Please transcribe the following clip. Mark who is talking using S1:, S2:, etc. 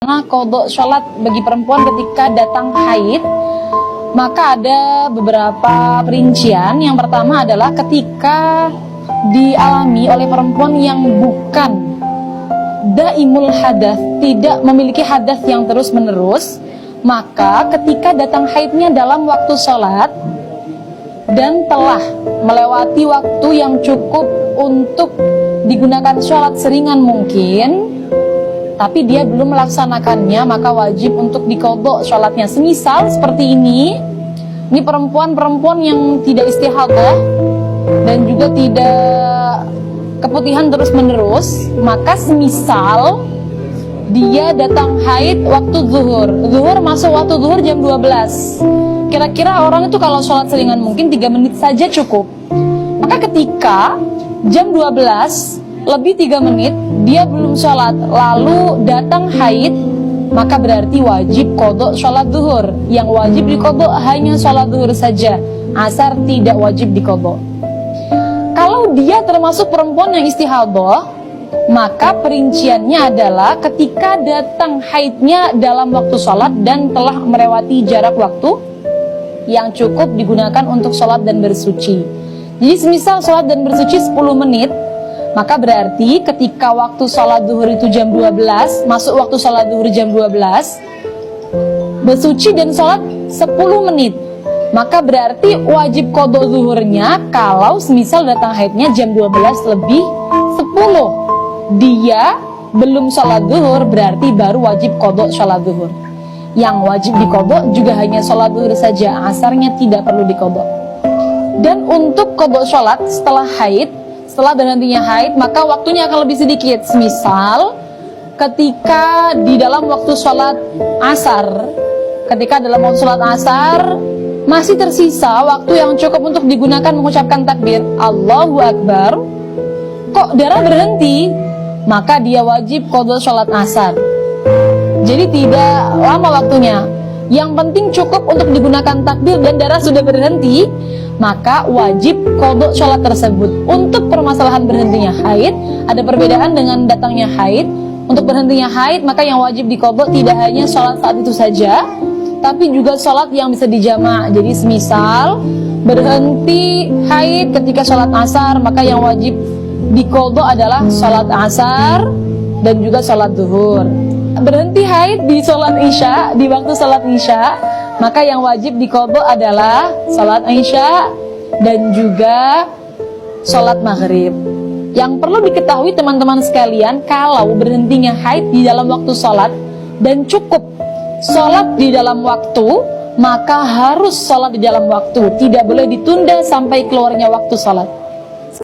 S1: Nah, qadha sholat bagi perempuan ketika datang haid, maka ada beberapa perincian. Yang pertama adalah ketika dialami oleh perempuan yang bukan daimul hadas, tidak memiliki hadas yang terus menerus, maka ketika datang haidnya dalam waktu sholat dan telah melewati waktu yang cukup untuk digunakan sholat seringan mungkin, tapi dia belum melaksanakannya, maka wajib untuk diqadha sholatnya. Semisal seperti ini perempuan-perempuan yang tidak istihadah dan juga tidak keputihan terus menerus, maka semisal dia datang haid waktu zuhur masuk waktu zuhur jam 12. Kira-kira orang itu kalau sholat seringan mungkin 3 menit saja cukup. Maka ketika jam 12 lebih 3 menit dia belum sholat, lalu datang haid, maka berarti wajib qadha sholat zuhur. Yang wajib diqadha hanya sholat zuhur saja, asar tidak wajib diqadha. Kalau dia termasuk perempuan yang istihadah, maka perinciannya adalah ketika datang haidnya dalam waktu sholat dan telah melewati jarak waktu yang cukup digunakan untuk sholat dan bersuci. Jadi semisal sholat dan bersuci 10 menit, maka berarti ketika waktu sholat zuhur itu jam 12, masuk waktu sholat zuhur jam 12, bersuci dan sholat 10 menit, maka berarti wajib qadha zuhurnya kalau semisal datang haidnya jam 12 lebih 10. Dia belum sholat zuhur, berarti baru wajib qadha sholat zuhur. Yang wajib diqadha juga hanya sholat zuhur saja, asarnya tidak perlu diqadha. Dan untuk qadha sholat setelah haid, setelah berhentinya haid, maka waktunya akan lebih sedikit. Misal ketika di dalam waktu sholat asar, masih tersisa waktu yang cukup untuk digunakan mengucapkan takbir Allahu Akbar, kok darah berhenti, maka dia wajib qadha sholat asar. Jadi tidak lama waktunya, yang penting cukup untuk digunakan takbir dan darah sudah berhenti, maka wajib qadha sholat tersebut. Untuk permasalahan berhentinya haid, ada perbedaan dengan datangnya haid. Untuk berhentinya haid, maka yang wajib diqadha tidak hanya sholat saat itu saja, tapi juga sholat yang bisa dijamak. Jadi semisal berhenti haid ketika sholat asar, maka yang wajib diqadha adalah sholat asar dan juga sholat zuhur. Berhenti haid di sholat isya, di waktu sholat isya, maka yang wajib diqadha adalah sholat isya dan juga sholat maghrib. Yang perlu diketahui teman-teman sekalian, kalau berhentinya haid di dalam waktu sholat dan cukup sholat di dalam waktu, maka harus sholat di dalam waktu, tidak boleh ditunda sampai keluarnya waktu sholat.